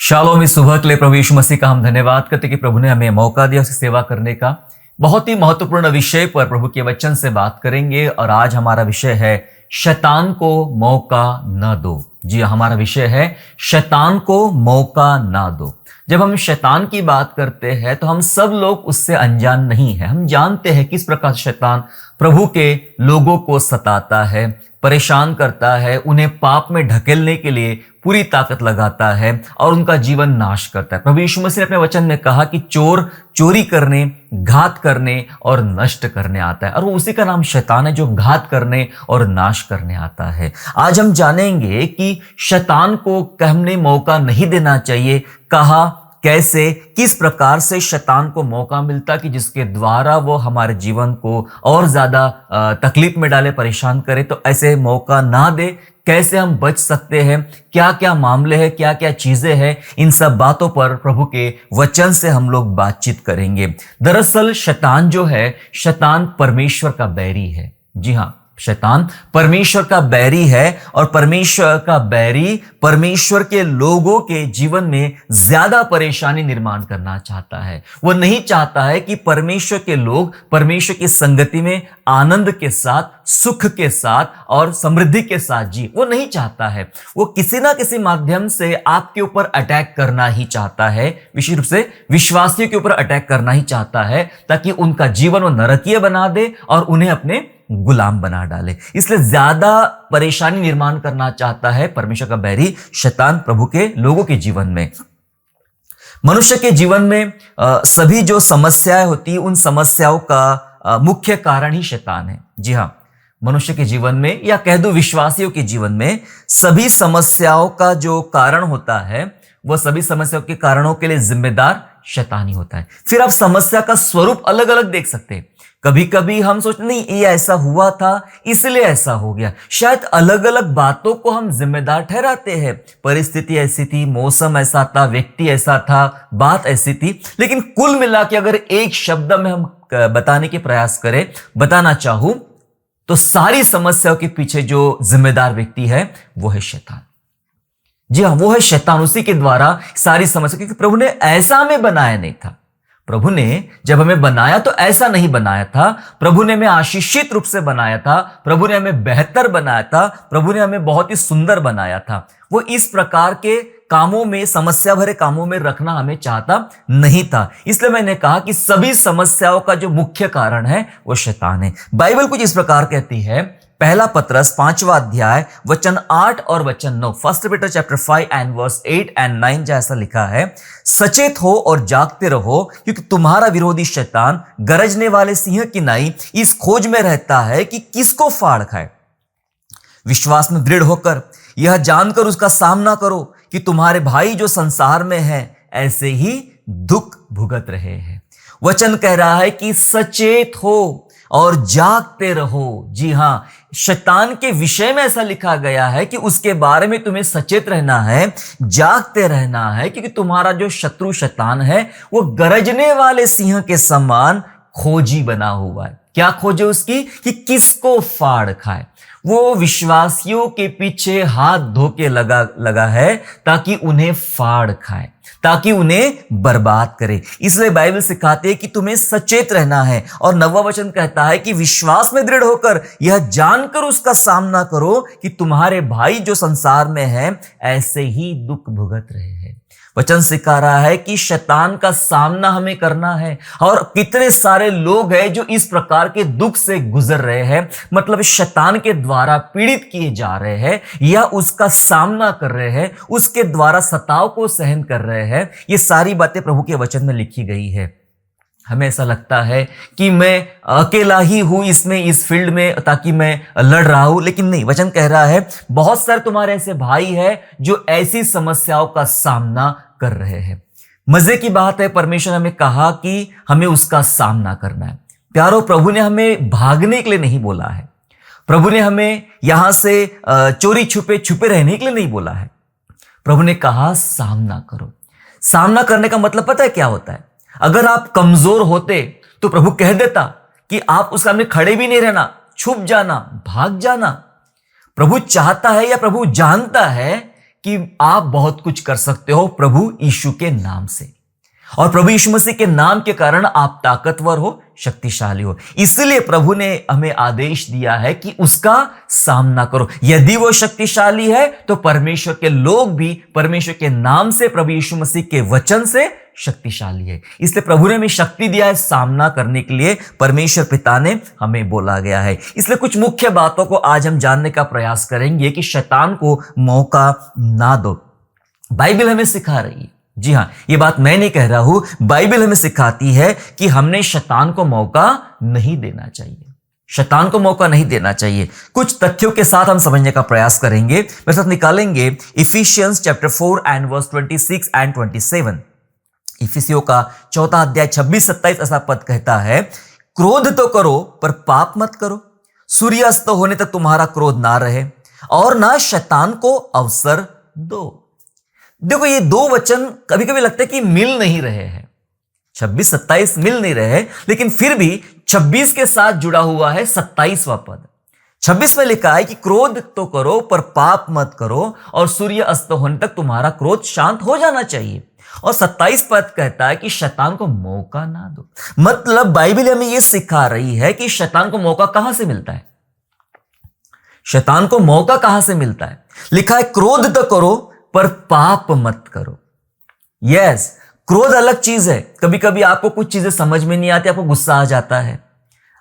Shalom. इस सुबह के लिए प्रभु यीशु मसीह का हम धन्यवाद करते कि प्रभु ने हमें मौका दिया उसकी सेवा करने का। बहुत ही महत्वपूर्ण विषय पर प्रभु के वचन से बात करेंगे और आज हमारा विषय है शैतान को मौका न दो। जी, हमारा विषय है शैतान को मौका ना दो। जब हम शैतान की बात करते हैं तो हम सब लोग उससे अनजान नहीं है। हम जानते हैं किस प्रकार शैतान प्रभु के लोगों को सताता है, परेशान करता है, उन्हें पाप में ढकेलने के लिए पूरी ताकत लगाता है और उनका जीवन नाश करता है। प्रभु यीशु मसीह ने अपने वचन में कहा कि चोर चोरी करने, घात करने और नष्ट करने आता है, और वो उसी का नाम शैतान है जो घात करने और नाश करने आता है। आज हम जानेंगे कि शैतान को हमने मौका नहीं देना चाहिए। कहा, कैसे, किस प्रकार से शैतान को मौका मिलता कि जिसके द्वारा वो हमारे जीवन को और ज्यादा तकलीफ में डाले, परेशान करे। तो ऐसे मौका ना दे। कैसे हम बच सकते हैं, क्या क्या मामले हैं, क्या क्या चीजें हैं, इन सब बातों पर प्रभु के वचन से हम लोग बातचीत करेंगे। दरअसल शैतान जो है, शैतान परमेश्वर का बैरी है। जी हाँ, शैतान परमेश्वर का बैरी है और परमेश्वर का बैरी परमेश्वर के लोगों के जीवन में ज्यादा परेशानी निर्माण करना चाहता है। वो नहीं चाहता है कि परमेश्वर के लोग परमेश्वर की संगति में आनंद के साथ, सुख के साथ और समृद्धि के साथ जी। वो नहीं चाहता है। वो किसी ना किसी माध्यम से आपके ऊपर अटैक करना ही चाहता है, विशेष रूप से विश्वासियों के ऊपर अटैक करना ही चाहता है, ताकि उनका जीवन वो नरकीय बना दे और उन्हें अपने गुलाम बना डाले। इसलिए ज्यादा परेशानी निर्माण करना चाहता है परमेश्वर का बैरी शैतान प्रभु के लोगों के जीवन में। मनुष्य के जीवन में सभी जो समस्याएं होती है, उन समस्याओं का मुख्य कारण ही शैतान है। जी हाँ, मनुष्य के जीवन में, या कह दो विश्वासियों के जीवन में, सभी समस्याओं का जो कारण होता है, वह सभी समस्याओं के कारणों के लिए जिम्मेदार शैतान ही होता है। फिर आप समस्या का स्वरूप अलग अलग देख सकते हैं। कभी कभी हम सोचते नहीं, ये ऐसा हुआ था इसलिए ऐसा हो गया। शायद अलग अलग बातों को हम जिम्मेदार ठहराते हैं। परिस्थिति ऐसी थी, मौसम ऐसा था, व्यक्ति ऐसा था, बात ऐसी थी। लेकिन कुल मिला के अगर एक शब्द में हम बताने के प्रयास करें, बताना चाहूं, तो सारी समस्याओं के पीछे जो जिम्मेदार व्यक्ति है वो है शैतान। जी हाँ, वो है शैतान। उसी के द्वारा सारी समस्या, क्योंकि प्रभु ने ऐसा हमें बनाया नहीं था। प्रभु ने जब हमें बनाया तो ऐसा नहीं बनाया था। प्रभु ने हमें आशीषित रूप से बनाया था। प्रभु ने हमें बेहतर बनाया था। प्रभु ने हमें बहुत ही सुंदर बनाया था। वो इस प्रकार के कामों में, समस्या भरे कामों में रखना हमें चाहता नहीं था। इसलिए मैंने कहा कि सभी समस्याओं का जो मुख्य कारण है वो शैतान है। बाइबल कुछ इस प्रकार कहती है, पहला पत्रस 5वां अध्याय वचन 8 और वचन 9, first Peter chapter 5 and verse 8 and 9 जैसा लिखा है, सचेत हो और जागते रहो, क्योंकि तुम्हारा विरोधी शैतान गरजने वाले सिंह की नाई इस खोज में रहता है कि किसको फाड़ खाए। विश्वास में दृढ़ होकर यह जानकर उसका सामना करो कि तुम्हारे भाई जो संसार में हैं ऐसे ही दुख भुगत रहे हैं। वचन कह रहा है कि सचेत हो और जागते रहो। जी हां, शैतान के विषय में ऐसा लिखा गया है कि उसके बारे में तुम्हें सचेत रहना है, जागते रहना है, क्योंकि तुम्हारा जो शत्रु शैतान है वो गरजने वाले सिंह के समान खोजी बना हुआ है। क्या खोजे उसकी? कि किसको फाड़ खाए। वो विश्वासियों के पीछे हाथ धो के लगा है ताकि उन्हें फाड़ खाए, ताकि उन्हें बर्बाद करे। इसलिए बाइबल सिखाती है कि तुम्हें सचेत रहना है। और 9वां वचन कहता है कि विश्वास में दृढ़ होकर यह जानकर उसका सामना करो कि तुम्हारे भाई जो संसार में हैं ऐसे ही दुख भुगत रहे हैं। वचन सिखा रहा है कि शैतान का सामना हमें करना है। और कितने सारे लोग हैं जो इस प्रकार के दुख से गुजर रहे हैं, मतलब शैतान के द्वारा पीड़ित किए जा रहे हैं या उसका सामना कर रहे हैं, उसके द्वारा सताव को सहन कर रहे हैं। ये सारी बातें प्रभु के वचन में लिखी गई है। हमें ऐसा लगता है कि मैं अकेला ही हूं इसमें, इस फील्ड में, ताकि मैं लड़ रहा हूं, लेकिन नहीं। वचन कह रहा है बहुत सारे तुम्हारे ऐसे भाई हैं जो ऐसी समस्याओं का सामना कर रहे हैं। मजे की बात है, परमेश्वर ने हमें कहा कि हमें उसका सामना करना है। प्यारो, प्रभु ने हमें भागने के लिए नहीं बोला है। प्रभु ने हमें यहां से चोरी छुपे छुपे रहने के लिए नहीं बोला है। प्रभु ने कहा सामना करो। सामना करने का मतलब पता है क्या होता है? अगर आप कमजोर होते तो प्रभु कह देता कि आप उसके सामने खड़े भी नहीं रहना, छुप जाना, भाग जाना। प्रभु चाहता है या प्रभु जानता है कि आप बहुत कुछ कर सकते हो प्रभु यीशु के नाम से, और प्रभु यीशु मसीह के नाम के कारण आप ताकतवर हो, शक्तिशाली हो। इसलिए प्रभु ने हमें आदेश दिया है कि उसका सामना करो। यदि वो शक्तिशाली है तो परमेश्वर के लोग भी परमेश्वर के नाम से, प्रभु यीशु मसीह के वचन से शक्तिशाली है। इसलिए प्रभु ने हमें शक्ति दिया है सामना करने के लिए, परमेश्वर पिता ने हमें बोला गया है। इसलिए कुछ मुख्य बातों को आज हम जानने का प्रयास करेंगे कि शैतान को मौका ना दो। बाइबल हमें सिखा रही है, जी हां, ये बात मैं नहीं कह रहा हूं, बाइबल हमें सिखाती है कि हमने शैतान को मौका नहीं देना चाहिए, शैतान को मौका नहीं देना चाहिए। कुछ तथ्यों के साथ हम समझने का प्रयास करेंगे, मेरे साथ निकालेंगे Ephesians chapter 4 and verse 26 and 27। इफिसियों का 4 अध्याय 26-27 ऐसा पद कहता है, क्रोध तो करो पर पाप मत करो, सूर्यास्त होने तक तुम्हारा क्रोध ना रहे और ना शैतान को अवसर दो। देखो, ये दो वचन कभी कभी लगता है कि मिल नहीं रहे हैं, 26-27 मिल नहीं रहे हैं, लेकिन फिर भी 26 के साथ जुड़ा हुआ है 27वां पद। 26 में लिखा है कि क्रोध तो करो पर पाप मत करो और सूर्य अस्त होने तक तुम्हारा क्रोध शांत हो जाना चाहिए। और 27 पद कहता है कि शैतान को मौका ना दो। मतलब बाइबल हमें यह सिखा रही है कि शैतान को मौका कहां से मिलता है, शैतान को मौका कहां से मिलता है। लिखा है क्रोध तो करो पर पाप मत करो। यस, क्रोध अलग चीज है। कभी कभी आपको कुछ चीजें समझ में नहीं आती, आपको गुस्सा आ जाता है,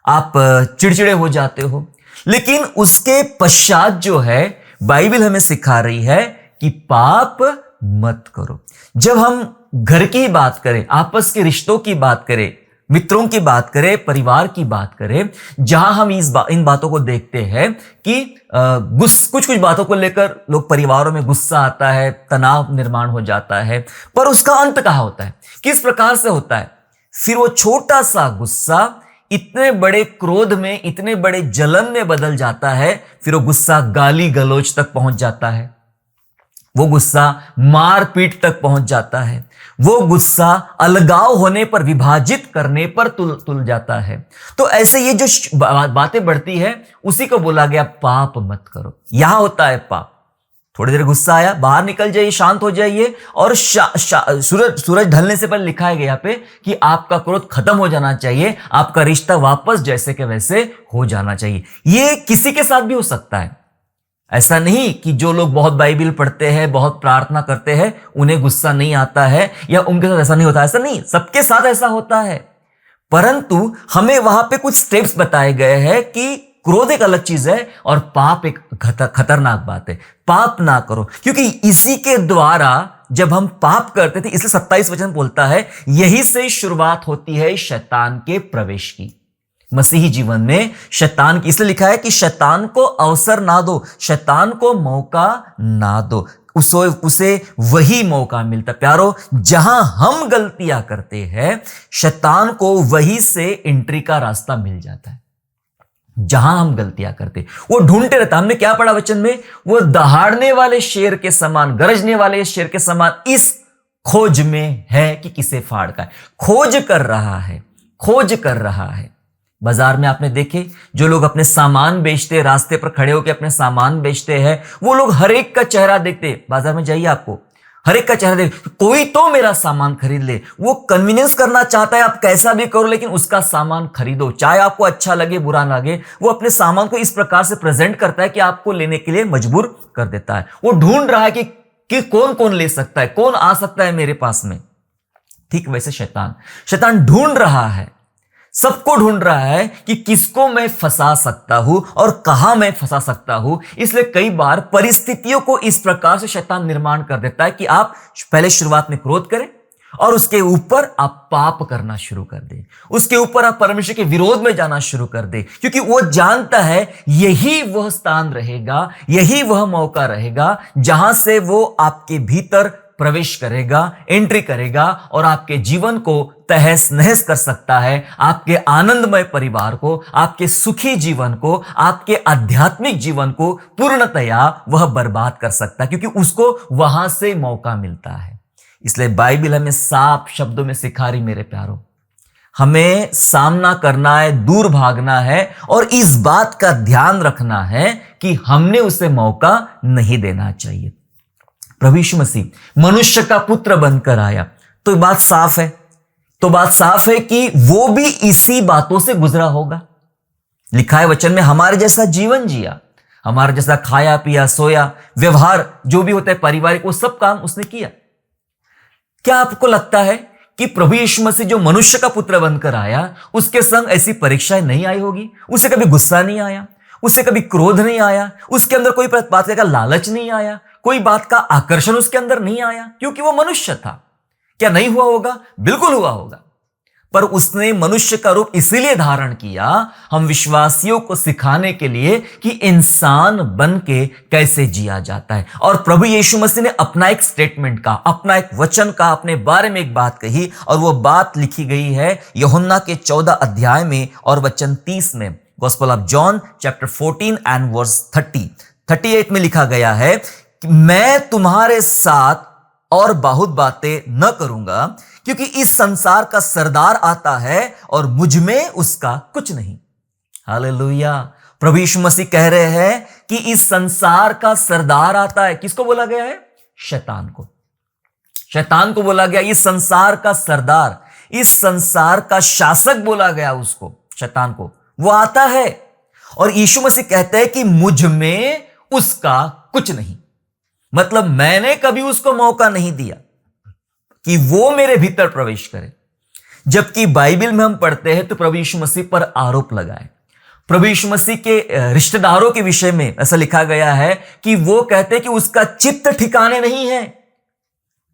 आप चिड़चिड़े हो जाते हो, लेकिन उसके पश्चात जो है बाइबल हमें सिखा रही है कि पाप मत करो। जब हम घर की बात करें, आपस के रिश्तों की बात करें, मित्रों की बात करें, परिवार की बात करें, जहां हम इन बातों को देखते हैं कि कुछ बातों को लेकर लोग परिवारों में गुस्सा आता है, तनाव निर्माण हो जाता है, पर उसका अंत कहाँ होता है, किस प्रकार से होता है। फिर वो छोटा सा गुस्सा इतने बड़े क्रोध में, इतने बड़े जलन में बदल जाता है। फिर वो गुस्सा गाली गलौज तक पहुंच जाता है, वो गुस्सा मारपीट तक पहुंच जाता है, वो गुस्सा अलगाव होने पर, विभाजित करने पर तुल जाता है। तो ऐसे ये जो बातें बढ़ती है उसी को बोला गया पाप मत करो। यहां होता है पाप। थोड़ी देर गुस्सा आया, बाहर निकल जाइए, शांत हो जाइए, और सूरज ढलने से पहले लिखा है यहाँ पे कि आपका क्रोध खत्म हो जाना चाहिए, आपका रिश्ता वापस जैसे के वैसे हो जाना चाहिए। ये किसी के साथ भी हो सकता है। ऐसा नहीं कि जो लोग बहुत बाइबल पढ़ते हैं, बहुत प्रार्थना करते हैं, उन्हें गुस्सा नहीं आता है या उनके साथ ऐसा नहीं होता। ऐसा नहीं, सबके साथ ऐसा होता है। परंतु हमें वहां पे कुछ स्टेप्स बताए गए हैं कि क्रोध एक अलग चीज है और पाप एक खतरनाक बात है। पाप ना करो, क्योंकि इसी के द्वारा जब हम पाप करते थे, इसलिए 27 वचन बोलता है यही से शुरुआत होती है शैतान के प्रवेश की, मसीही जीवन में शैतान की। इसलिए लिखा है कि शैतान को अवसर ना दो, शैतान को मौका ना दो, उसे वही मौका मिलता। प्यारो, जहां हम गलतियां करते हैं, शैतान को वही से एंट्री का रास्ता मिल जाता है। जहां हम गलतियां करते, वो ढूंढते रहता। हमने क्या पढ़ा वचन में, वो दहाड़ने वाले शेर के समान, गरजने वाले शेर के समान इस खोज में है कि किसे फाड़ का है। खोज कर रहा है, खोज कर रहा है। बाजार में आपने देखे जो लोग अपने सामान बेचते, रास्ते पर खड़े होकर अपने सामान बेचते हैं, वो लोग हर एक का चेहरा देखते। बाजार में जाइए, आपको हर एक का चेहरा देख, कोई तो मेरा सामान खरीद ले। वो कन्वीनियंस करना चाहता है, आप कैसा भी करो लेकिन उसका सामान खरीदो, चाहे आपको अच्छा लगे बुरा लगे। वो अपने सामान को इस प्रकार से प्रेजेंट करता है कि आपको लेने के लिए मजबूर कर देता है। वो ढूंढ रहा है कि कौन कौन ले सकता है, कौन आ सकता है मेरे पास में। ठीक वैसे शैतान ढूंढ रहा है, सबको ढूंढ रहा है कि किसको मैं फंसा सकता हूं और कहां मैं फंसा सकता हूं। इसलिए कई बार परिस्थितियों को इस प्रकार से शैतान निर्माण कर देता है कि आप पहले शुरुआत में क्रोध करें और उसके ऊपर आप पाप करना शुरू कर दें, उसके ऊपर आप परमेश्वर के विरोध में जाना शुरू कर दें, क्योंकि वो जानता है यही वह स्थान रहेगा, यही वह मौका रहेगा जहां से वो आपके भीतर प्रवेश करेगा, एंट्री करेगा और आपके जीवन को तहस नहस कर सकता है, आपके आनंदमय परिवार को, आपके सुखी जीवन को, आपके आध्यात्मिक जीवन को पूर्णतया वह बर्बाद कर सकता है, क्योंकि उसको वहां से मौका मिलता है। इसलिए बाइबल हमें साफ शब्दों में सिखा रही, मेरे प्यारों, हमें सामना करना है, दूर भागना है और इस बात का ध्यान रखना है कि हमने उसे मौका नहीं देना चाहिए। प्रभु यीशु मसीह मनुष्य का पुत्र बनकर आया, तो बात साफ है, कि वो भी इसी बातों से गुजरा होगा। लिखा है वचन में, हमारे जैसा जीवन जिया, हमारे जैसा खाया पिया सोया, व्यवहार जो भी होता है पारिवारिक, वो सब काम उसने किया। क्या आपको लगता है कि प्रभु यीशु मसीह जो मनुष्य का पुत्र बनकर आया, उसके संग ऐसी परीक्षाएं नहीं आई होगी? उसे कभी गुस्सा नहीं आया, उसे कभी क्रोध नहीं आया, उसके अंदर कोई बात का लालच नहीं आया, कोई बात का आकर्षण उसके अंदर नहीं आया, क्योंकि वो मनुष्य था। क्या नहीं हुआ होगा? बिल्कुल हुआ होगा। पर उसने मनुष्य का रूप इसीलिए धारण किया, हम विश्वासियों को सिखाने के लिए कि इंसान बन के कैसे जिया जाता है। और प्रभु यीशु मसीह ने अपना एक स्टेटमेंट का, अपना एक वचन का, अपने बारे में एक बात कही, और वो बात लिखी गई है यूहन्ना के 14 अध्याय में और वचन 30 में। Gospel of John chapter 14 and verse 38 में लिखा गया है कि मैं तुम्हारे साथ और बहुत बातें न करूंगा, क्योंकि इस संसार का सरदार आता है और मुझ में उसका कुछ नहीं। हालेलुया। प्रभु यीशु मसीह कह रहे हैं कि इस संसार का सरदार आता है। किसको बोला गया है? शैतान को। शैतान को बोला गया इस संसार का सरदार, इस संसार का शासक बोला गया उसको, शैतान को। वो आता है और यीशु मसीह कहते हैं कि मुझ में उसका कुछ नहीं। मतलब मैंने कभी उसको मौका नहीं दिया कि वो मेरे भीतर प्रवेश करे। जबकि बाइबल में हम पढ़ते हैं तो प्रभु यीशु मसीह पर आरोप लगाए। प्रभु यीशु मसीह के रिश्तेदारों के विषय में ऐसा लिखा गया है कि वो कहते हैं कि उसका चित्त ठिकाने नहीं है।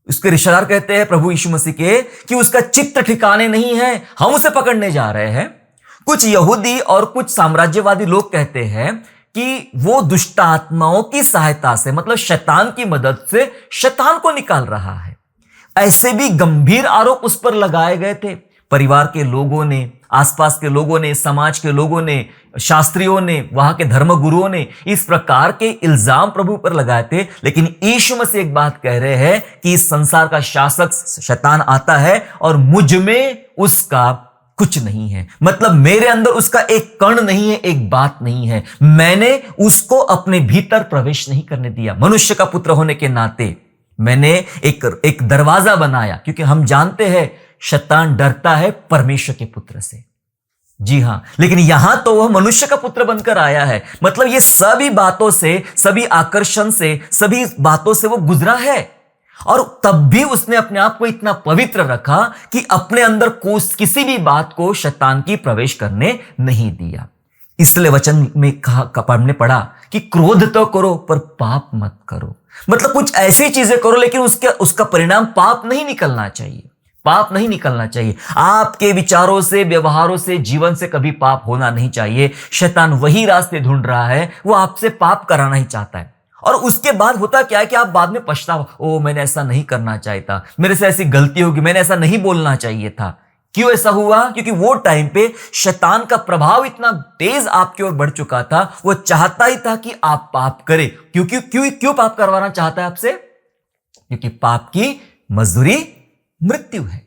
उसके रिश्तेदार कहते हैं प्रभु यीशु मसीह के कि उसका चित्त ठिकाने नहीं है, हम उसे पकड़ने जा रहे हैं। कुछ यहूदी और कुछ साम्राज्यवादी लोग कहते हैं कि वो दुष्ट आत्माओं की सहायता से, मतलब शैतान की मदद से शैतान को निकाल रहा है। ऐसे भी गंभीर आरोप उस पर लगाए गए थे। परिवार के लोगों ने, आसपास के लोगों ने, समाज के लोगों ने, शास्त्रियों ने, वहां के धर्मगुरुओं ने इस प्रकार के इल्जाम प्रभु पर लगाए थे। लेकिन यीशु मसीह एक बात कह रहे हैं कि इस संसार का शासक शैतान आता है और मुझ में उसका कुछ नहीं है। मतलब मेरे अंदर उसका एक कण नहीं है, एक बात नहीं है। मैंने उसको अपने भीतर प्रवेश नहीं करने दिया। मनुष्य का पुत्र होने के नाते मैंने एक दरवाजा बनाया, क्योंकि हम जानते हैं शैतान डरता है परमेश्वर के पुत्र से। जी हां, लेकिन यहां तो वह मनुष्य का पुत्र बनकर आया है। मतलब ये सभी बातों से, सभी आकर्षण से, सभी बातों से वो गुजरा है। और तब भी उसने अपने आप को इतना पवित्र रखा कि अपने अंदर किसी भी बात को शैतान की प्रवेश करने नहीं दिया। इसलिए वचन में हमने पढ़ा कि क्रोध तो करो पर पाप मत करो। मतलब कुछ ऐसी चीजें करो लेकिन उसका परिणाम पाप नहीं निकलना चाहिए। पाप नहीं निकलना चाहिए। आपके विचारों से, व्यवहारों से, जीवन से कभी पाप होना नहीं चाहिए। शैतान वही रास्ते ढूंढ रहा है, वो आपसे पाप कराना ही चाहता है। और उसके बाद होता क्या है कि आप बाद में पछतावा, ओ मैंने ऐसा नहीं करना चाहिए था, मेरे से ऐसी गलती होगी, मैंने ऐसा नहीं बोलना चाहिए था। क्यों ऐसा हुआ? क्योंकि वो टाइम पे शैतान का प्रभाव इतना तेज आपकी ओर बढ़ चुका था। वो चाहता ही था कि आप पाप करें। क्यों पाप करवाना चाहता है आपसे? क्योंकि पाप की मजदूरी मृत्यु है।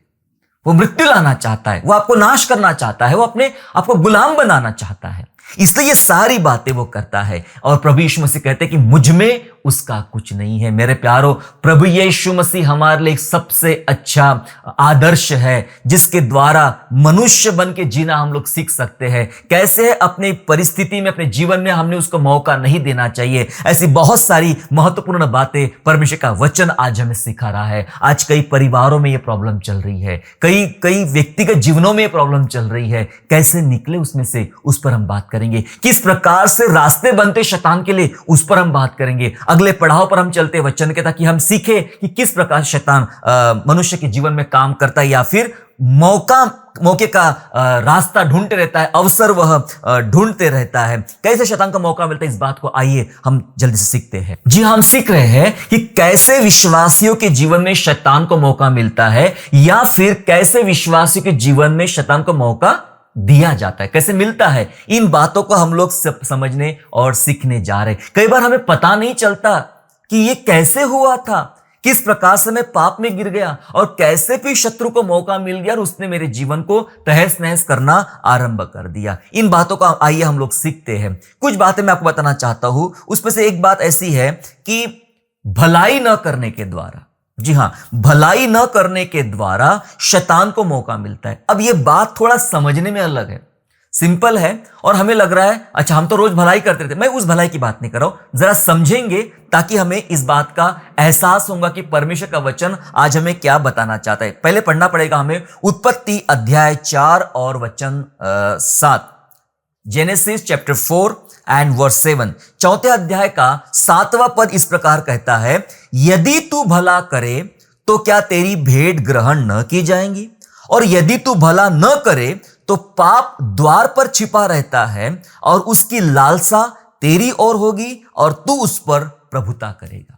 वो मृत्यु लाना चाहता है, वो आपको नाश करना चाहता है, वो अपने आपको गुलाम बनाना चाहता है। इसलिए ये सारी बातें वो करता है। और प्रभु यीशु मसीह कहते हैं कि मुझ में उसका कुछ नहीं है। मेरे प्यारो, प्रभु यीशु मसीह हमारे लिए सबसे अच्छा आदर्श है, जिसके द्वारा मनुष्य बन के जीना हम लोग सीख सकते हैं। कैसे अपनी परिस्थिति में, अपने जीवन में हमने उसको मौका नहीं देना चाहिए। ऐसी बहुत सारी महत्वपूर्ण बातें परमेश्वर का वचन आज हमें सिखा रहा है। आज कई परिवारों में ये प्रॉब्लम चल रही है, कई व्यक्तिगत जीवनों में ये प्रॉब्लम चल रही है। कैसे निकले उसमें से, उस पर हम बात करेंगे। किस प्रकार से रास्ते बनते शैतान के लिए, उस पर हम बात करेंगे। अगले पड़ाव पर हम चलते वचन के, ताकि हम सीखे कि किस प्रकार शैतान मनुष्य के जीवन में काम करता है, या फिर मौके का रास्ता ढूंढते रहता है, अवसर वह ढूंढते रहता है। कैसे शैतान का मौका मिलता है, इस बात को आइए हम जल्दी से सीखते हैं। जी, हम सीख रहे हैं कि कैसे विश्वासियों के जीवन में शैतान को मौका मिलता है, या फिर कैसे विश्वासियों के जीवन में शैतान को मौका दिया जाता है, कैसे मिलता है। इन बातों को हम लोग समझने और सीखने जा रहे हैं। कई बार हमें पता नहीं चलता कि ये कैसे हुआ था, किस प्रकार से मैं पाप में गिर गया, और कैसे फिर शत्रु को मौका मिल गया और उसने मेरे जीवन को तहस नहस करना आरंभ कर दिया। इन बातों का आइए हम लोग सीखते हैं। कुछ बातें मैं आपको बताना चाहता हूं। उसमें से एक बात ऐसी है कि भलाई न करने के द्वारा, जी हां, भलाई न करने के द्वारा शैतान को मौका मिलता है। अब यह बात थोड़ा समझने में अलग है, सिंपल है और हमें लग रहा है अच्छा हम तो रोज भलाई करते थे। मैं उस भलाई की बात नहीं कर रहा हूं, जरा समझेंगे ताकि हमें इस बात का एहसास होगा कि परमेश्वर का वचन आज हमें क्या बताना चाहता है। पहले पढ़ना पड़ेगा हमें उत्पत्ति अध्याय 4 और वचन 7, जेनेसिस चैप्टर 4 एंड वर्स 7। चौथे अध्याय का 7वां पद इस प्रकार कहता है, यदि तू भला करे तो क्या तेरी भेंट ग्रहण न की जाएंगी, और यदि तू भला न करे तो पाप द्वार पर छिपा रहता है और उसकी लालसा तेरी ओर होगी और तू उस पर प्रभुता करेगा।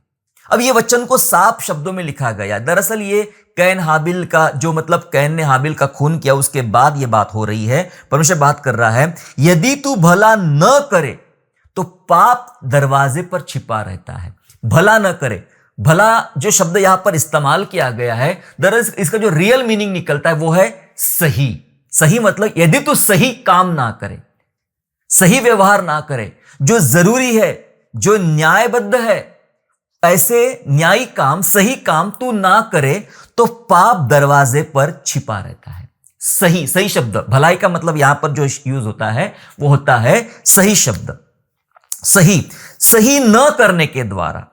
अब ये वचन को साफ शब्दों में लिखा गया। दरअसल ये कैन हाबिल का जो मतलब कैन ने हाबिल का खून किया उसके बाद ये बात हो रही है। परमेश्वर बात कर रहा है, यदि तू भला न करे तो पाप दरवाजे पर छिपा रहता है। भला न करे, भला जो शब्द यहां पर इस्तेमाल किया गया है, दरअसल इसका जो रियल मीनिंग निकलता है वो है सही। सही मतलब यदि तू सही काम ना करे, सही व्यवहार ना करे, जो जरूरी है, जो न्यायबद्ध है, ऐसे न्यायी काम, सही काम तू ना करे तो पाप दरवाजे पर छिपा रहता है। सही, सही शब्द, भलाई का मतलब यहां पर जो यूज होता है वो होता है सही शब्द। सही, सही न करने के द्वारा,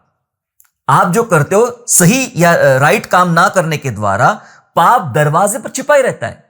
आप जो करते हो सही या राइट काम ना करने के द्वारा पाप दरवाजे पर छिपा ही रहता है।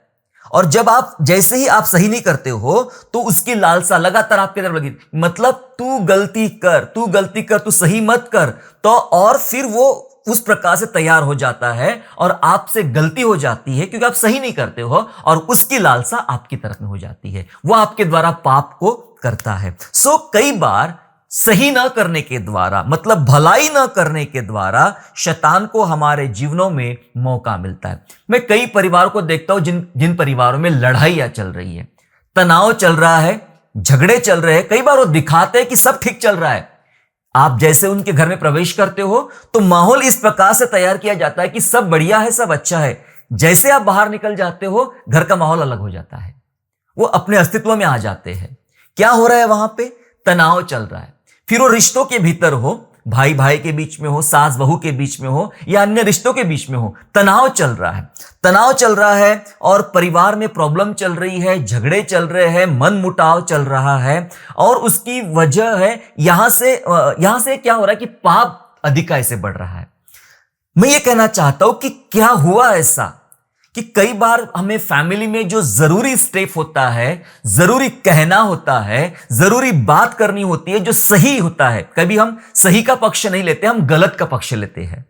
और जब आप जैसे ही आप सही नहीं करते हो तो उसकी लालसा लगातार आपके तरफ लगी, मतलब तू गलती कर, तू गलती कर, तू सही मत कर, तो और फिर वो उस प्रकार से तैयार हो जाता है और आपसे गलती हो जाती है क्योंकि आप सही नहीं करते हो और उसकी लालसा आपकी तरफ में हो जाती है, वो आपके द्वारा पाप को करता है। सो कई बार सही ना करने के द्वारा, मतलब भलाई ना करने के द्वारा शैतान को हमारे जीवनों में मौका मिलता है। मैं कई परिवारों को देखता हूं जिन परिवारों में लड़ाइयां चल रही है, तनाव चल रहा है, झगड़े चल रहे हैं। कई बार वो दिखाते हैं कि सब ठीक चल रहा है। आप जैसे उनके घर में प्रवेश करते हो तो माहौल इस प्रकार से तैयार किया जाता है कि सब बढ़िया है, सब अच्छा है। जैसे आप बाहर निकल जाते हो घर का माहौल अलग हो जाता है, वो अपने अस्तित्व में आ जाते हैं। क्या हो रहा है वहां पे? तनाव चल रहा है। फिर वो रिश्तों के भीतर हो, भाई भाई के बीच में हो, सास बहू के बीच में हो या अन्य रिश्तों के बीच में हो, तनाव चल रहा है, तनाव चल रहा है और परिवार में प्रॉब्लम चल रही है, झगड़े चल रहे हैं, मन मुटाव चल रहा है। और उसकी वजह है यहां से क्या हो रहा है कि पाप अधिकाई से बढ़ रहा है। मैं ये कहना चाहता हूं कि क्या हुआ ऐसा कि कई बार हमें फैमिली में जो जरूरी स्टेप होता है, जरूरी कहना होता है, जरूरी बात करनी होती है, जो सही होता है, कभी हम सही का पक्ष नहीं लेते, हम गलत का पक्ष लेते हैं।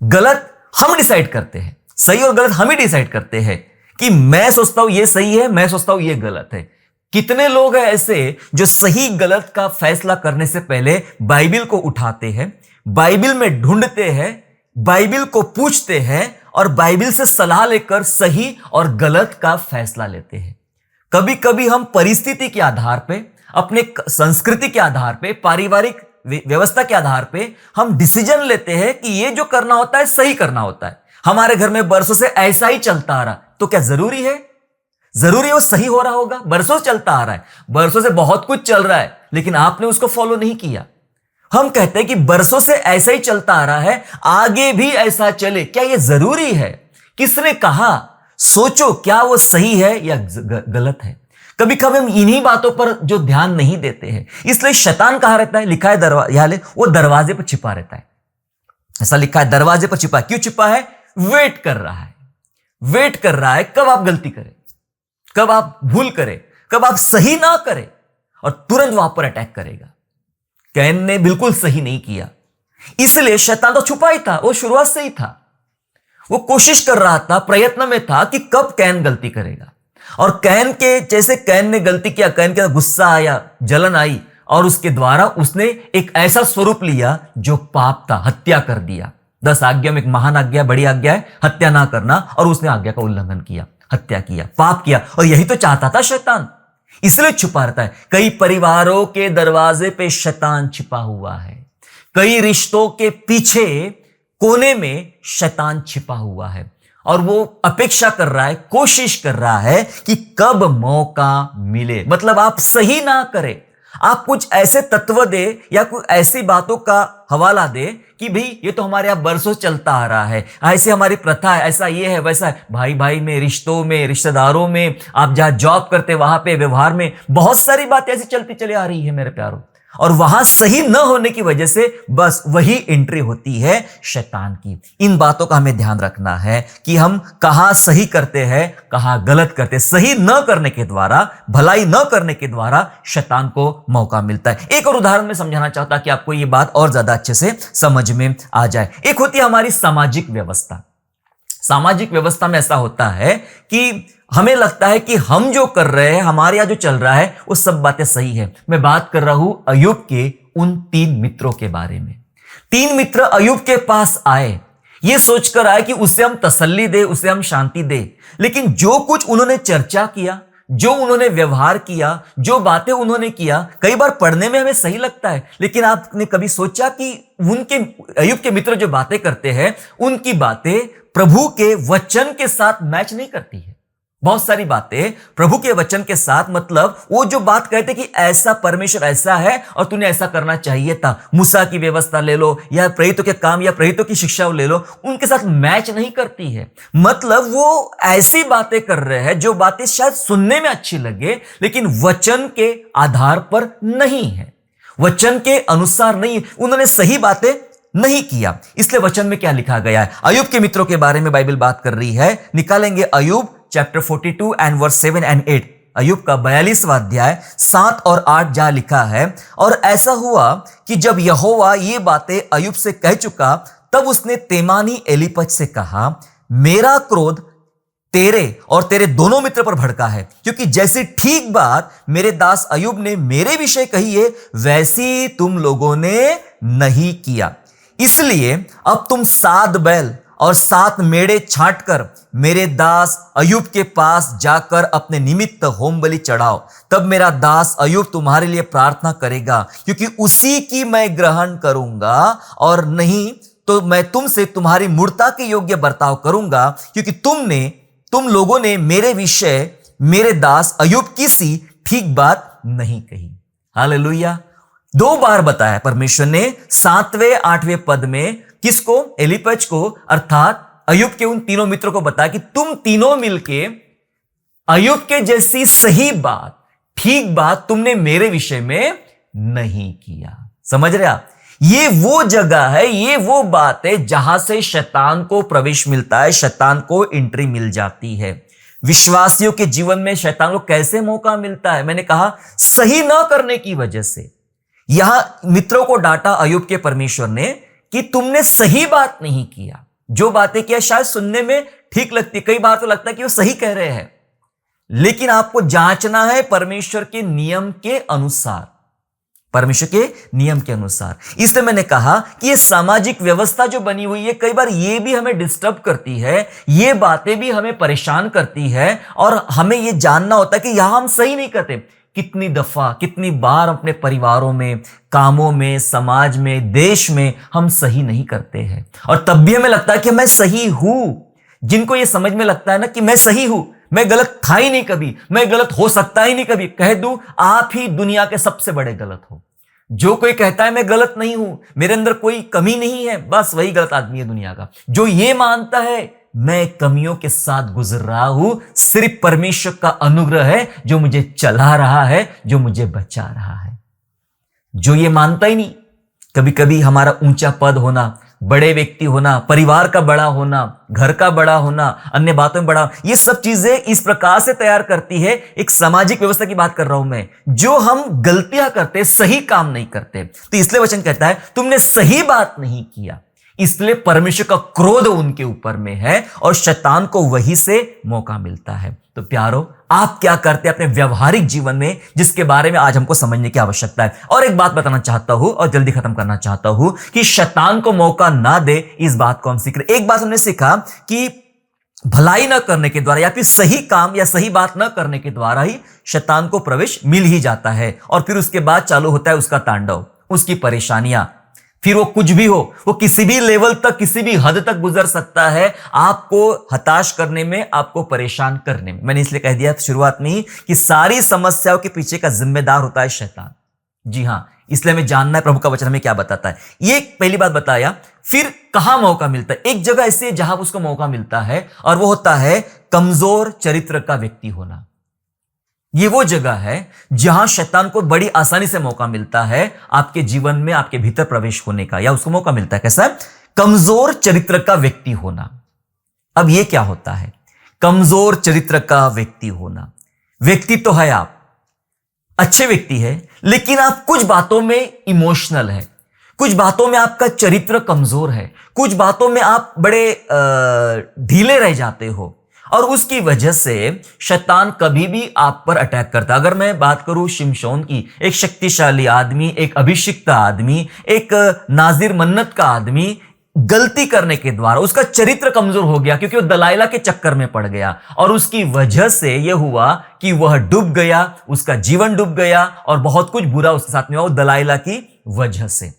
गलत हम डिसाइड करते हैं, सही और गलत हम ही डिसाइड करते हैं कि मैं सोचता हूं ये सही है, मैं सोचता हूं ये गलत है। कितने लोग हैं ऐसे जो सही गलत का फैसला करने से पहले बाइबिल को उठाते हैं, बाइबिल में ढूंढते हैं, बाइबिल को पूछते हैं और बाइबिल से सलाह लेकर सही और गलत का फैसला लेते हैं। कभी कभी हम परिस्थिति के आधार पे, अपने संस्कृति के आधार पे, पारिवारिक व्यवस्था के आधार पे हम डिसीजन लेते हैं कि ये जो करना होता है सही करना होता है। हमारे घर में बरसों से ऐसा ही चलता आ रहा, तो क्या जरूरी है वो सही हो रहा होगा? बरसों से चलता आ रहा है, बरसों से बहुत कुछ चल रहा है, लेकिन आपने उसको फॉलो नहीं किया। हम कहते हैं कि बरसों से ऐसा ही चलता आ रहा है, आगे भी ऐसा चले, क्या यह जरूरी है? किसने कहा? सोचो, क्या वो सही है या गलत है? कभी कभी हम इन्हीं बातों पर जो ध्यान नहीं देते हैं, इसलिए शैतान कहां रहता है? लिखा है वो दरवाजे पर छिपा रहता है। ऐसा लिखा है, दरवाजे पर छिपा। क्यों छिपा है? वेट कर रहा है, वेट कर रहा है कब आप गलती करें, कब आप भूल करें, कब आप सही ना करें, और तुरंत वहां पर अटैक करेगा। कैन ने बिल्कुल सही नहीं किया, इसलिए शैतान तो छुपा ही था, वो शुरुआत से ही था। वो कोशिश कर रहा था, प्रयत्न में था कि कब कैन गलती करेगा। और कैन के जैसे कैन ने गलती किया, कैन के गुस्सा आया, जलन आई और उसके द्वारा उसने एक ऐसा स्वरूप लिया जो पाप था, हत्या कर दिया। 10 आज्ञा में एक महान आज्ञा, बड़ी आज्ञा है हत्या ना करना, और उसने आज्ञा का उल्लंघन किया, हत्या किया, पाप किया। और यही तो चाहता था शैतान, इसलिए छुपा रहता है। कई परिवारों के दरवाजे पे शैतान छिपा हुआ है, कई रिश्तों के पीछे कोने में शैतान छिपा हुआ है, और वो अपेक्षा कर रहा है, कोशिश कर रहा है कि कब मौका मिले, मतलब आप सही ना करें, आप कुछ ऐसे तत्व दे या कुछ ऐसी बातों का हवाला दे कि भाई ये तो हमारे यहाँ बरसों चलता आ रहा है, ऐसे हमारी प्रथा है, ऐसा ये है वैसा है। भाई भाई में, रिश्तों में, रिश्तेदारों में, आप जहां जॉब करते वहां पे व्यवहार में बहुत सारी बातें ऐसी चलती चली आ रही है मेरे प्यारों, और वहां सही न होने की वजह से बस वही एंट्री होती है शैतान की। इन बातों का हमें ध्यान रखना है कि हम कहां सही करते हैं, कहां गलत करते हैं। सही न करने के द्वारा, भलाई न करने के द्वारा शैतान को मौका मिलता है। एक और उदाहरण में समझाना चाहता कि आपको यह बात और ज्यादा अच्छे से समझ में आ जाए। एक होती है हमारी सामाजिक व्यवस्था। सामाजिक व्यवस्था में ऐसा होता है कि हमें लगता है कि हम जो कर रहे हैं, हमारे यहां जो चल रहा है वो सब बातें सही है। मैं बात कर रहा हूं अय्यूब के उन 3 मित्रों के बारे में। 3 मित्र अय्यूब के पास आए, ये सोचकर आए कि उसे हम तसल्ली दे, उसे हम शांति दे। लेकिन जो कुछ उन्होंने चर्चा किया, जो उन्होंने व्यवहार किया, जो बातें उन्होंने किया, कई बार पढ़ने में हमें सही लगता है, लेकिन आपने कभी सोचा कि उनके अय्यूब के मित्र जो बातें करते हैं, उनकी बातें प्रभु के वचन के साथ मैच नहीं करती है। बहुत सारी बातें प्रभु के वचन के साथ, मतलब वो जो बात कहते कि ऐसा परमेश्वर ऐसा है और तूने ऐसा करना चाहिए था, मूसा की व्यवस्था ले लो या प्रेरितों के काम या प्रेरितों की शिक्षा ले लो, उनके साथ मैच नहीं करती है। मतलब वो ऐसी बातें कर रहे हैं जो बातें शायद सुनने में अच्छी लगे, लेकिन वचन के आधार पर नहीं है, वचन के अनुसार नहीं। उन्होंने सही बातें नहीं किया। इसलिए वचन में क्या लिखा गया है? अय्यूब के मित्रों के बारे में बाइबल बात कर रही है। निकालेंगे अय्यूब चैप्टर 42 एंड वर्स 7 एंड 8। अय्यूब का 42वां अध्याय 7 और 8 जहां लिखा है, और ऐसा हुआ कि जब यहोवा ये बातें अय्यूब से कह चुका, तब उसने तेमानी एलीपज से कहा, मेरा क्रोध तेरे और तेरे दोनों मित्र पर भड़का है, क्योंकि जैसी ठीक बात मेरे दास अय्यूब ने मेरे विषय कही है, वैसी तुम लोगों ने नहीं किया। इसलिए अब तुम 7 बैल और 7 मेढ़े छांट कर मेरे दास अय्यूब के पास जाकर अपने निमित्त होम बलि चढ़ाओ। तब मेरा दास अय्यूब तुम्हारे लिए प्रार्थना करेगा, क्योंकि उसी की मैं ग्रहण करूंगा, और नहीं तो मैं तुमसे तुम्हारी मूर्ता के योग्य बर्ताव करूंगा, क्योंकि तुम लोगों ने मेरे विषय मेरे दास अय्यूब की सी ठीक बात नहीं कही। हालेलुया। 2 बार बताया परमेश्वर ने 7वें 8वें पद में, किसको? एलीपज को, अर्थात अय्यूब के उन तीनों मित्रों को बताया कि तुम तीनों मिलके अय्यूब के जैसी सही बात, ठीक बात तुमने मेरे विषय में नहीं किया। समझ रहे आप? ये वो जगह है, ये वो बात है जहां से शैतान को प्रवेश मिलता है, शैतान को एंट्री मिल जाती है। विश्वासियों के जीवन में शैतान को कैसे मौका मिलता है? मैंने कहा सही ना करने की वजह से। यहां मित्रों को डांटा अय्यूब के परमेश्वर ने कि तुमने सही बात नहीं किया। जो बातें किया शायद सुनने में ठीक लगती, कई बार तो लगता है कि वो सही कह रहे हैं, लेकिन आपको जांचना है परमेश्वर के नियम के अनुसार, परमेश्वर के नियम के अनुसार। इसलिए मैंने कहा कि ये सामाजिक व्यवस्था जो बनी हुई है, कई बार ये भी हमें डिस्टर्ब करती है, ये बातें भी हमें परेशान करती है, और हमें ये जानना होता है कि यहां हम सही नहीं करते। कितनी दफा, कितनी बार अपने परिवारों में, कामों में, समाज में, देश में हम सही नहीं करते हैं, और तब भी हमें लगता है कि मैं सही हूं। जिनको ये समझ में लगता है ना कि मैं सही हूं, मैं गलत था ही नहीं कभी, मैं गलत हो सकता ही नहीं कभी, कह दूं आप ही दुनिया के सबसे बड़े गलत हो। जो कोई कहता है मैं गलत नहीं हूं, मेरे अंदर कोई कमी नहीं है, बस वही गलत आदमी है दुनिया का। जो ये मानता है मैं कमियों के साथ गुजर रहा हूं, सिर्फ परमेश्वर का अनुग्रह है जो मुझे चला रहा है, जो मुझे बचा रहा है। जो ये मानता ही नहीं, कभी कभी हमारा ऊंचा पद होना, बड़े व्यक्ति होना, परिवार का बड़ा होना, घर का बड़ा होना, अन्य बातों में बड़ा, ये सब चीजें इस प्रकार से तैयार करती है। एक सामाजिक व्यवस्था की बात कर रहा हूं मैं, जो हम गलतियां करते, सही काम नहीं करते। तो इसलिए वचन कहता है तुमने सही बात नहीं किया, इसलिए परमेश्वर का क्रोध उनके ऊपर में है, और शैतान को वहीं से मौका मिलता है। तो प्यारो, आप क्या करते हैं अपने व्यवहारिक जीवन में, जिसके बारे में आज हमको समझने की आवश्यकता है। और एक बात बताना चाहता हूं और जल्दी खत्म करना चाहता हूं कि शैतान को मौका ना दे, इस बात को हम सीख रहे। एक बात हमने सीखा कि भलाई न करने के द्वारा या फिर सही काम या सही बात न करने के द्वारा ही शैतान को प्रवेश मिल ही जाता है, और फिर उसके बाद चालू होता है उसका तांडव, उसकी परेशानियां। फिर वो कुछ भी हो, वो किसी भी लेवल तक, किसी भी हद तक गुजर सकता है, आपको हताश करने में, आपको परेशान करने में। मैंने इसलिए कह दिया शुरुआत में ही कि सारी समस्याओं के पीछे का जिम्मेदार होता है शैतान। जी हां, इसलिए हमें जानना है प्रभु का वचन हमें क्या बताता है। ये पहली बात बताया। फिर कहां मौका मिलता है? एक जगह ऐसी है जहां उसको मौका मिलता है, और वो होता है कमजोर चरित्र का व्यक्ति होना। ये वो जगह है जहां शैतान को बड़ी आसानी से मौका मिलता है आपके जीवन में, आपके भीतर प्रवेश होने का, या उसको मौका मिलता है। कैसा? कमजोर चरित्र का व्यक्ति होना। अब ये क्या होता है कमजोर चरित्र का व्यक्ति होना? व्यक्ति तो है आप, अच्छे व्यक्ति है, लेकिन आप कुछ बातों में इमोशनल है, कुछ बातों में आपका चरित्र कमजोर है, कुछ बातों में आप बड़े ढीले रह जाते हो, और उसकी वजह से शैतान कभी भी आप पर अटैक करता। अगर मैं बात करूं शिमशोन की, एक शक्तिशाली आदमी, एक अभिषिक्त आदमी, एक नाजिर मन्नत का आदमी, गलती करने के द्वारा उसका चरित्र कमजोर हो गया, क्योंकि वो दलाइला के चक्कर में पड़ गया, और उसकी वजह से यह हुआ कि वह डूब गया, उसका जीवन डूब गया, और बहुत कुछ बुरा उसके साथ में हुआ दलाइला की वजह से।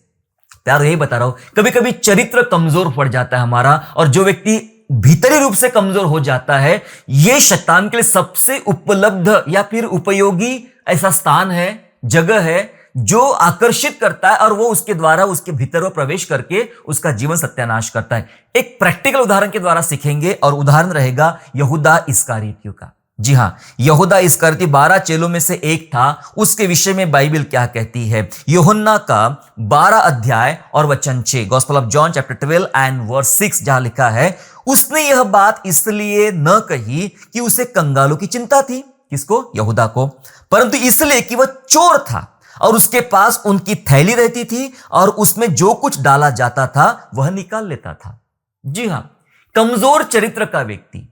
प्यार, यही बता रहा हूं, कभी कभी चरित्र कमजोर पड़ जाता है हमारा, और जो व्यक्ति भीतरी रूप से कमजोर हो जाता है, यह शैतान के लिए सबसे उपलब्ध या फिर उपयोगी ऐसा स्थान है, जगह है, जो आकर्षित करता है, और वो उसके द्वारा उसके भीतर वो प्रवेश करके उसका जीवन सत्यानाश करता है। एक प्रैक्टिकल उदाहरण के द्वारा सीखेंगे, और उदाहरण रहेगा यहूदा इस्करियोती का। जी हां, यहूदा इस्करियोती 12 चेलों में से एक था। उसके विषय में बाइबल क्या कहती है? यूहन्ना का 12 अध्याय और वचन 6, gospel of John chapter 12 and verse 6, जहां लिखा है, उसने यह बात इसलिए न कही कि उसे कंगालों की चिंता थी। किसको? यहूदा को। परंतु इसलिए कि वह चोर था, और उसके पास उनकी थैली रहती थी, और उसमें जो कुछ डाला जाता था वह निकाल लेता था। जी हां, कमजोर चरित्र का व्यक्ति।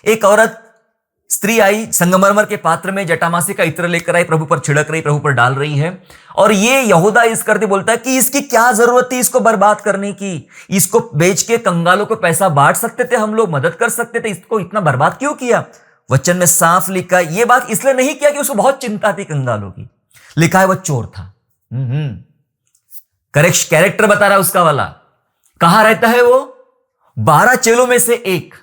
एक औरत, स्त्री आई, संगमरमर के पात्र में जटामासी का इत्र लेकर आई, प्रभु पर छिड़क रही, प्रभु पर डाल रही है, और ये यहूदा इस्करियोती बोलता है कि इसकी क्या जरूरत थी इसको बर्बाद करने की? इसको बेच के कंगालों को पैसा बांट सकते थे, हम लोग मदद कर सकते थे, इसको इतना बर्बाद क्यों किया? वचन में साफ लिखा, यह बात इसलिए नहीं किया कि उसको बहुत चिंता थी कंगालों की। लिखा है वह चोर था। करेक्ट कैरेक्टर बता रहा है उसका वाला। कहां रहता है वो? 12 चेलों में से एक,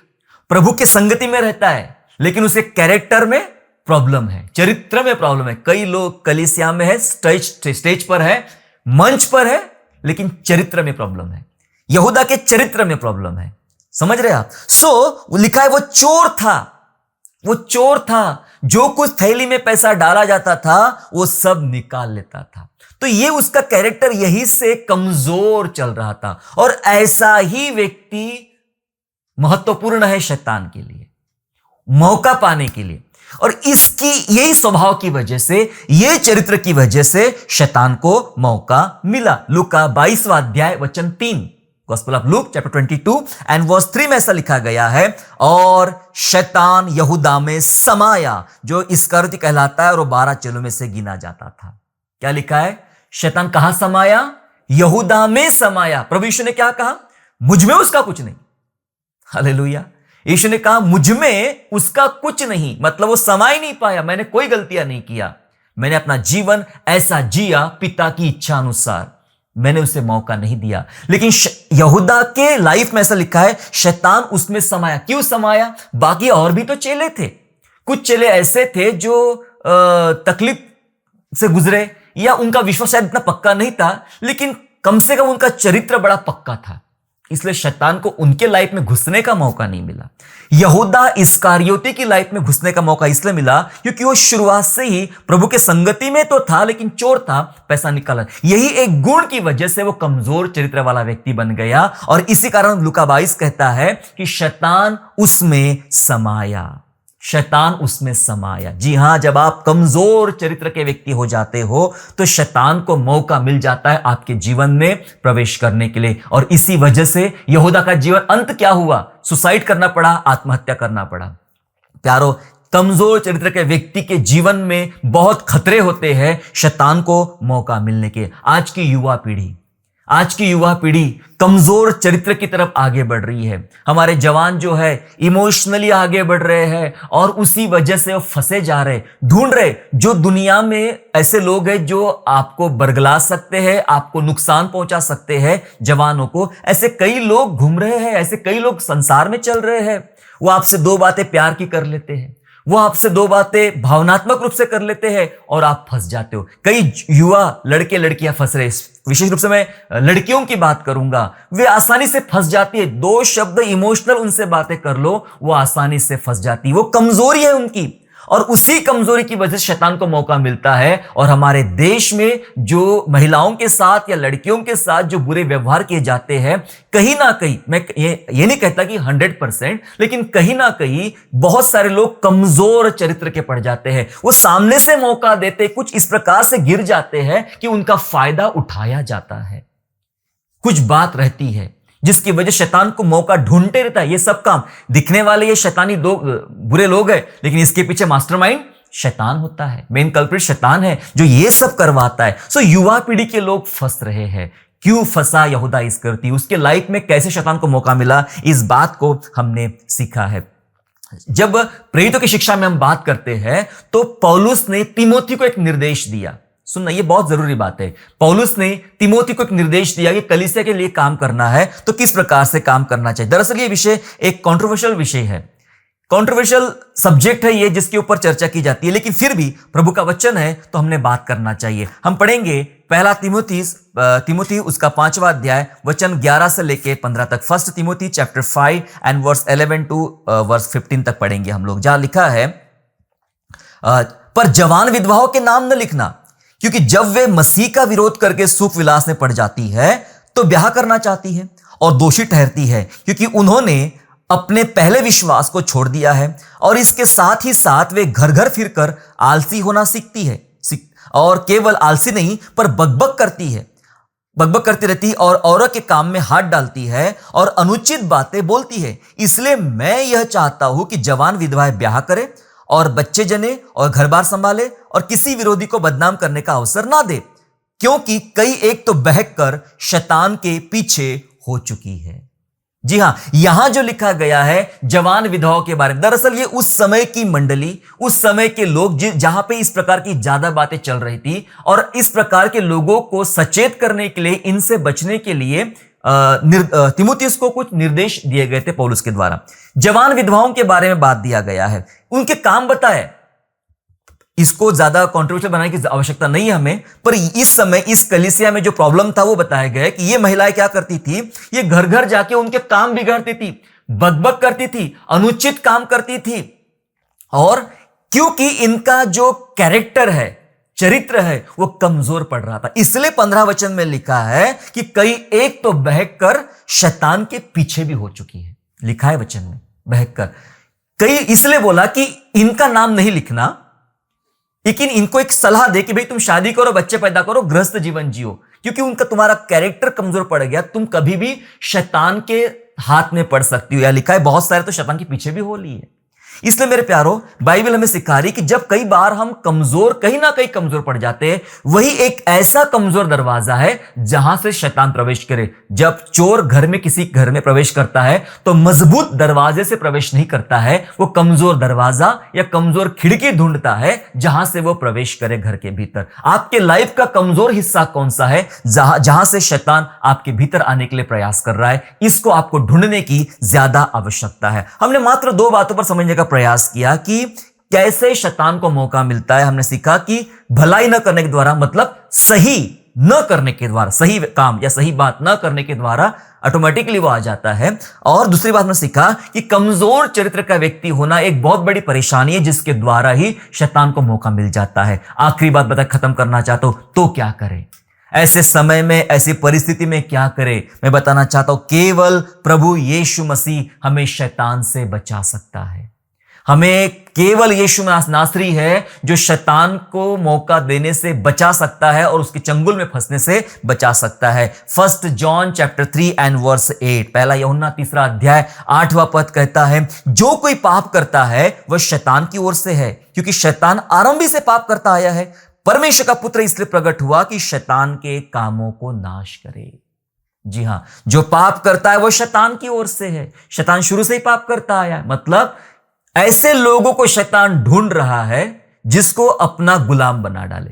प्रभु के संगति में रहता है, लेकिन उसे कैरेक्टर में प्रॉब्लम है, चरित्र में प्रॉब्लम है। कई लोग कलीसिया में है, स्टेज पर है, मंच पर है, लेकिन चरित्र में प्रॉब्लम है। यहूदा के चरित्र में प्रॉब्लम है, समझ रहे आप? लिखा है वो चोर था। वो चोर था, जो कुछ थैली में पैसा डाला जाता था वो सब निकाल लेता था। तो ये उसका कैरेक्टर यही से कमजोर चल रहा था, और ऐसा ही व्यक्ति महत्वपूर्ण है शैतान के लिए, मौका पाने के लिए। और इसकी यही स्वभाव की वजह से, ये चरित्र की वजह से शैतान को मौका मिला। लूका 22वां अध्याय वचन 3, gospel of Luke chapter 22 and verse 3 में ऐसा लिखा गया है, और शैतान यहूदा में समाया, जो इस्करियोती कहलाता है, और वो 12 चेलों में से गिना जाता था। क्या लिखा है? शैतान कहां समाया? यहूदा में समाया। प्रभु यीशु ने क्या कहा? मुझ में उसका कुछ नहीं। हालेलुया। यीशु ने कहा मुझ में उसका कुछ नहीं, मतलब वो समा ही नहीं पाया। मैंने कोई गलतियां नहीं किया, मैंने अपना जीवन ऐसा जिया पिता की इच्छा अनुसार, मैंने उसे मौका नहीं दिया। लेकिन यहूदा के लाइफ में ऐसा लिखा है, शैतान उसमें समाया। क्यों समाया? बाकी और भी तो चेले थे, कुछ चेले ऐसे थे जो तकलीफ से गुजरे, या उनका विश्वास शायद इतना पक्का नहीं था, लेकिन कम से कम उनका चरित्र बड़ा पक्का था, इसलिए शैतान को उनके लाइफ में घुसने का मौका नहीं मिला। यहूदा इस्करियोती की लाइफ में घुसने का मौका इसलिए मिला क्योंकि वो शुरुआत से ही प्रभु के संगति में तो था, लेकिन चोर था, पैसा निकाला। यही एक गुण की वजह से वो कमजोर चरित्र वाला व्यक्ति बन गया, और इसी कारण लूका 22 कहता है कि शैतान उसमें समाया। शैतान उसमें समाया। जी हां, जब आप कमजोर चरित्र के व्यक्ति हो जाते हो तो शैतान को मौका मिल जाता है आपके जीवन में प्रवेश करने के लिए, और इसी वजह से यहूदा का जीवन अंत क्या हुआ? सुसाइड करना पड़ा, आत्महत्या करना पड़ा। प्यारो, कमजोर चरित्र के व्यक्ति के जीवन में बहुत खतरे होते हैं शैतान को मौका मिलने के। आज की युवा पीढ़ी कमजोर चरित्र की तरफ आगे बढ़ रही है। हमारे जवान जो है इमोशनली आगे बढ़ रहे हैं, और उसी वजह से वो फंसे जा रहे, ढूंढ रहे। जो दुनिया में ऐसे लोग हैं जो आपको बरगला सकते हैं, आपको नुकसान पहुंचा सकते हैं, जवानों को, ऐसे कई लोग घूम रहे हैं, ऐसे कई लोग संसार में चल रहे हैं। वो आपसे 2 बातें प्यार की कर लेते हैं, वो आपसे दो बातें भावनात्मक रूप से कर लेते हैं और आप फंस जाते हो। कई युवा लड़के लड़कियां फंस रहे, विशेष रूप से मैं लड़कियों की बात करूंगा, वे आसानी से फंस जाती है। दो शब्द इमोशनल उनसे बातें कर लो, वो आसानी से फंस जाती है। वो कमजोरी है उनकी, और उसी कमजोरी की वजह से शैतान को मौका मिलता है। और हमारे देश में जो महिलाओं के साथ या लड़कियों के साथ जो बुरे व्यवहार किए जाते हैं, कहीं ना कहीं, मैं ये नहीं कहता कि 100%, लेकिन कहीं ना कहीं बहुत सारे लोग कमजोर चरित्र के पड़ जाते हैं। वो सामने से मौका देते कुछ इस प्रकार से गिर जाते हैं कि उनका फायदा उठाया जाता है। कुछ बात रहती है जिसकी वजह शैतान को मौका ढूंढते रहता है। ये सब काम दिखने वाले ये शैतानी दो बुरे लोग हैं, लेकिन इसके पीछे मास्टरमाइंड शैतान होता है, मेन कल्प्रिट शैतान है जो ये सब करवाता है। सो युवा पीढ़ी के लोग फंस रहे हैं। क्यों फंसा यहूदा इस्करियोती, उसके लाइफ में कैसे शैतान को मौका मिला, इस बात को हमने सीखा है। जब प्रेरितों की शिक्षा में हम बात करते हैं तो पौलुस ने तिमोथी को एक निर्देश दिया। सुनना, ये बहुत जरूरी बात है। पौलुस ने तिमोथी को एक निर्देश दिया कि कलीसिया के लिए काम करना है तो किस प्रकार से काम करना चाहिए। दरअसल ये विषय एक कंट्रोवर्शियल विषय है, कंट्रोवर्शियल सब्जेक्ट है ये, जिसके ऊपर चर्चा की जाती है, लेकिन फिर भी प्रभु का वचन है तो हमने बात करना चाहिए। हम पढ़ेंगे पहला तिमोथी उसका 5वां अध्याय वचन 11 से लेके 15 तक। First Timothy chapter 5 and verse 11 to verse 15 तक पढ़ेंगे हम लोग, जहां लिखा है, पर जवान विधवाओं के नाम न लिखना, क्योंकि जब वे मसीह का विरोध करके सुख विलास में पड़ जाती है तो ब्याह करना चाहती है और दोषी ठहरती है, क्योंकि उन्होंने अपने पहले विश्वास को छोड़ दिया है। और इसके साथ ही साथ वे घर घर फिरकर आलसी होना सीखती है, और केवल आलसी नहीं पर बकबक करती रहती है और औरों के काम में हाथ डालती है और अनुचित बातें बोलती है। इसलिए मैं यह चाहता हूं कि जवान विधवाएं ब्याह करें और बच्चे जने और घर बार संभाले और किसी विरोधी को बदनाम करने का अवसर ना दे, क्योंकि कई एक तो बहक कर शैतान के पीछे हो चुकी है। जी हां, यहां जो लिखा गया है जवान विधवाओं के बारे में, दरअसल ये उस समय की मंडली, उस समय के लोग जहां पे इस प्रकार की ज्यादा बातें चल रही थी, और इस प्रकार के लोगों को सचेत करने के लिए, इनसे बचने के लिए तिमुथियुस को कुछ निर्देश दिए गए थे पौलुस के द्वारा। जवान विधवाओं के बारे में बात दिया गया है, उनके काम बताए। इसको ज्यादा कंट्रोवर्शियल बनाने की आवश्यकता नहीं है हमें, पर इस समय इस कलीसिया में जो प्रॉब्लम था वो बताया गया कि ये महिलाएं क्या करती थी, ये घर घर जाके उनके काम बिगाड़ती थी, बकबक करती थी, अनुचित काम करती थी। और क्योंकि इनका जो कैरेक्टर है, चरित्र है, वो कमजोर पड़ रहा था, इसलिए 15 वचन में लिखा है कि कई एक तो बहक कर शैतान के पीछे भी हो चुकी है। लिखा है वचन में बहक कर, कई इसलिए बोला कि इनका नाम नहीं लिखना, लेकिन इनको एक सलाह दे कि भाई तुम शादी करो, बच्चे पैदा करो, गृहस्थ जीवन जियो, क्योंकि उनका तुम्हारा कैरेक्टर कमजोर पड़ गया, तुम कभी भी शैतान के हाथ में पड़ सकती हो। या लिखा है बहुत सारे तो शैतान के पीछे भी हो लिए। इसलिए मेरे प्यारो, बाइबल हमें सिखा रही कि जब कई बार हम कमजोर, कहीं ना कहीं कमजोर पड़ जाते हैं, वही एक ऐसा कमजोर दरवाजा है जहां से शैतान प्रवेश करे। जब चोर घर में किसी घर में प्रवेश करता है तो मजबूत दरवाजे से प्रवेश नहीं करता है, वो कमजोर दरवाजा या कमजोर खिड़की ढूंढता है जहां से वो प्रवेश करे घर के भीतर। आपके लाइफ का कमजोर हिस्सा कौन सा है जहां से शैतान आपके भीतर आने के लिए प्रयास कर रहा है, इसको आपको ढूंढने की ज्यादा आवश्यकता है। हमने मात्र 2 बातों पर समझने का प्रयास किया कि कैसे शैतान को मौका मिलता है। हमने सीखा कि भलाई न करने के द्वारा, मतलब सही न करने के द्वारा, सही काम या सही बात न करने के द्वारा ऑटोमेटिकली वो आ जाता है। और दूसरी बात हमने सीखा कि कमजोर चरित्र का व्यक्ति होना एक बहुत बड़ी परेशानी है, जिसके द्वारा ही शैतान को मौका मिल जाता है। आखिरी बात बता खत्म करना चाहता हूं, तो क्या करें ऐसे समय में, ऐसी परिस्थिति में क्या करें? मैं बताना चाहता हूं, केवल प्रभु यीशु मसीह हमें शैतान से बचा सकता है। हमें केवल यीशु नासरी है जो शैतान को मौका देने से बचा सकता है और उसके चंगुल में फंसने से बचा सकता है। 1 जॉन चैप्टर 3 एंड वर्स 8, पहला यूहन्ना 3 अध्याय 8वां पद कहता है, जो कोई पाप करता है वह शैतान की ओर से है, क्योंकि शैतान आरंभी से पाप करता आया है। परमेश्वर का पुत्र इसलिए प्रकट हुआ कि शैतान के कामों को नाश करे। जी हां, जो पाप करता है वह शैतान की ओर से है। शैतान शुरू से ही पाप करता आया है, मतलब ऐसे लोगों को शैतान ढूंढ रहा है जिसको अपना गुलाम बना डाले।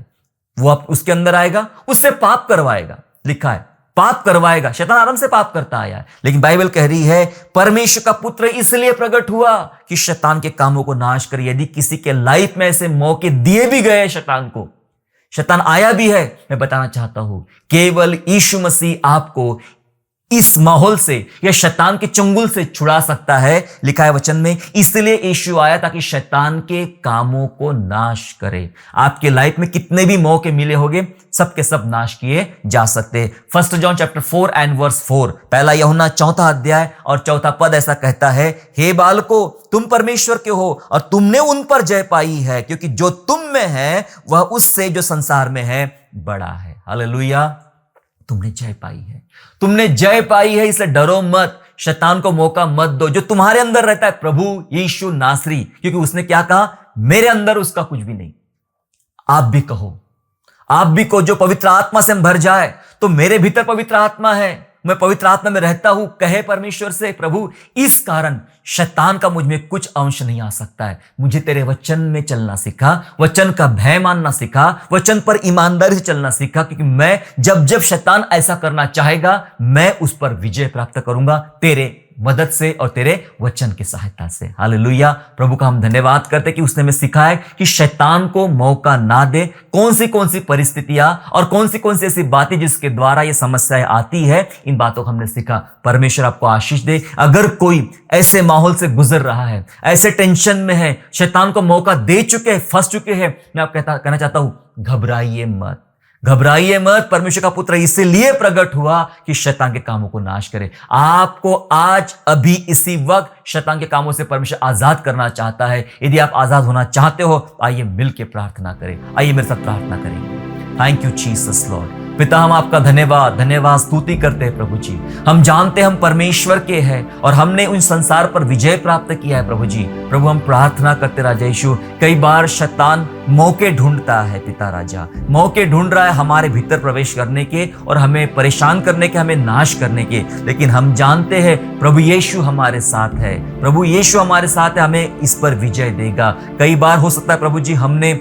वो उसके अंदर आएगा, उससे पाप करवाएगा। लिखा है पाप करवाएगा। शैतान आराम से पाप करता आया है, लेकिन बाइबल कह रही है परमेश्वर का पुत्र इसलिए प्रकट हुआ कि शैतान के कामों को नाश करे। यदि किसी के लाइफ में ऐसे मौके दिए भी गए शैतान को, शैतान आया भी है, मैं बताना चाहता हूं केवल यीशु मसीह आपको इस माहौल से या शैतान के चंगुल से छुड़ा सकता है। लिखा है वचन में, इसलिए यीशु आया ताकि शैतान के कामों को नाश करे। आपके लाइफ में कितने भी मौके मिले होंगे, सब के सब नाश किए जा सकते। 1 जॉन चैप्टर 4 एंड वर्स 4, पहला यूहन्ना 4 अध्याय और 4 पद ऐसा कहता है, हे बालकों, तुम परमेश्वर के हो और तुमने उन पर जय पाई है, क्योंकि जो तुम में है वह उससे जो संसार में है बड़ा है। हालेलुया, तुमने जय पाई है, तुमने जय पाई है, इसलिए डरो मत, शैतान को मौका मत दो। जो तुम्हारे अंदर रहता है प्रभु यीशु नासरी, क्योंकि उसने क्या कहा, मेरे अंदर उसका कुछ भी नहीं। आप भी कहो, आप भी को जो पवित्र आत्मा से हम भर जाए, तो मेरे भीतर पवित्र आत्मा है, मैं पवित्र आत्मा में रहता हूं, कहे परमेश्वर से, प्रभु इस कारण शैतान का मुझ में कुछ अंश नहीं आ सकता है। मुझे तेरे वचन में चलना सिखा, वचन का भय मानना सिखा, वचन पर ईमानदारी से चलना सिखा, क्योंकि मैं जब शैतान ऐसा करना चाहेगा, मैं उस पर विजय प्राप्त करूंगा तेरे मदद से और तेरे वचन की सहायता से। हालेलुया, प्रभु का हम धन्यवाद करते कि उसने हमें सिखाया कि शैतान को मौका ना दे। कौन सी परिस्थितियां और कौन सी ऐसी बातें जिसके द्वारा ये समस्याएं आती है, इन बातों को हमने सीखा। परमेश्वर आपको आशीष दे। अगर कोई ऐसे माहौल से गुजर रहा है, ऐसे टेंशन में है, शैतान को मौका दे चुके हैं, फंस चुके हैं, मैं आप कहना चाहता हूं, घबराइए मत, घबराइए मत। परमेश्वर का पुत्र इसलिए प्रकट हुआ कि शैतान के कामों को नाश करे। आपको आज अभी इसी वक्त शैतान के कामों से परमेश्वर आजाद करना चाहता है। यदि आप आजाद होना चाहते हो, आइए मिलकर प्रार्थना करें। आइए मेरे साथ प्रार्थना करेंगे। Thank you Jesus Lord. पिता, हम आपका धन्यवाद स्तुति करते हैं प्रभु जी। हम जानते हैं हम परमेश्वर के हैं और हमने उन संसार पर विजय प्राप्त किया है प्रभु जी। प्रभु, हम प्रार्थना करते राजा यीशु, कई बार शैतान मौके ढूंढता है पिता राजा, मौके ढूंढ रहा है हमारे भीतर प्रवेश करने के और हमें परेशान करने के, हमें नाश करने के, लेकिन हम जानते हैं प्रभु यीशु हमारे साथ है, प्रभु यीशु हमारे साथ है, हमें इस पर विजय देगा। कई बार हो सकता है प्रभु जी हमने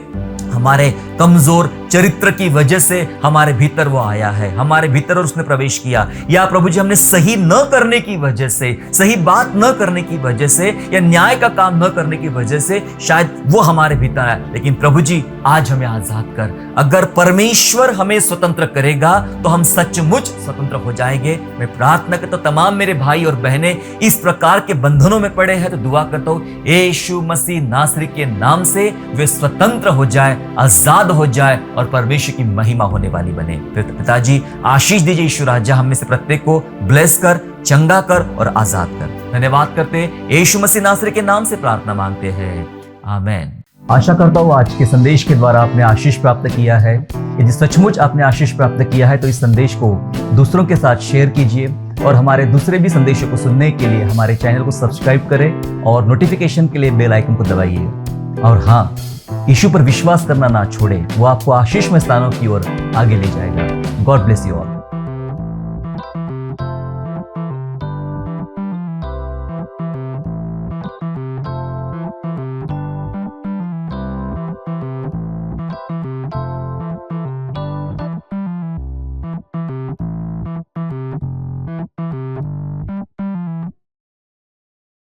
हमारे कमजोर चरित्र की वजह से हमारे भीतर वो आया है, हमारे भीतर और उसने प्रवेश किया, या प्रभु जी हमने सही न करने की वजह से, सही बात न करने की वजह से, या न्याय का काम न करने की वजह से शायद वो हमारे भीतर है। लेकिन प्रभु जी आज हमें आजाद कर। अगर परमेश्वर हमें स्वतंत्र करेगा तो हम सचमुच स्वतंत्र हो जाएंगे। मैं प्रार्थना करता हूं तमाम मेरे भाई और बहनें इस प्रकार के बंधनों में पड़े हैं, तो दुआ करता हूं यीशु मसीह नासरी के नाम से वे स्वतंत्र हो जाए, आजाद हो जाए और परमेश्वर की महिमा होने वाली बने। पिताजी आशीष दीजिए, यीशु राजा हम में से प्रत्येक को ब्लेस कर, चंगा कर और आजाद कर। धन्यवाद करते यीशु मसीह नासरी के नाम से प्रार्थना मांगते हैं, आमेन। आशा करता हूँ आज के संदेश के द्वारा आपने आशीष प्राप्त किया है। यदि सचमुच आपने आशीष प्राप्त किया है तो इस संदेश को दूसरों के साथ शेयर कीजिए और हमारे दूसरे भी संदेशों को सुनने के लिए हमारे चैनल को सब्सक्राइब करें और नोटिफिकेशन के लिए बेल आइकन को दबाइए। और हाँ, यीशु पर विश्वास करना ना छोड़े, वो आपको आशीषमय स्थानों की ओर आगे ले जाएगा। God bless you all.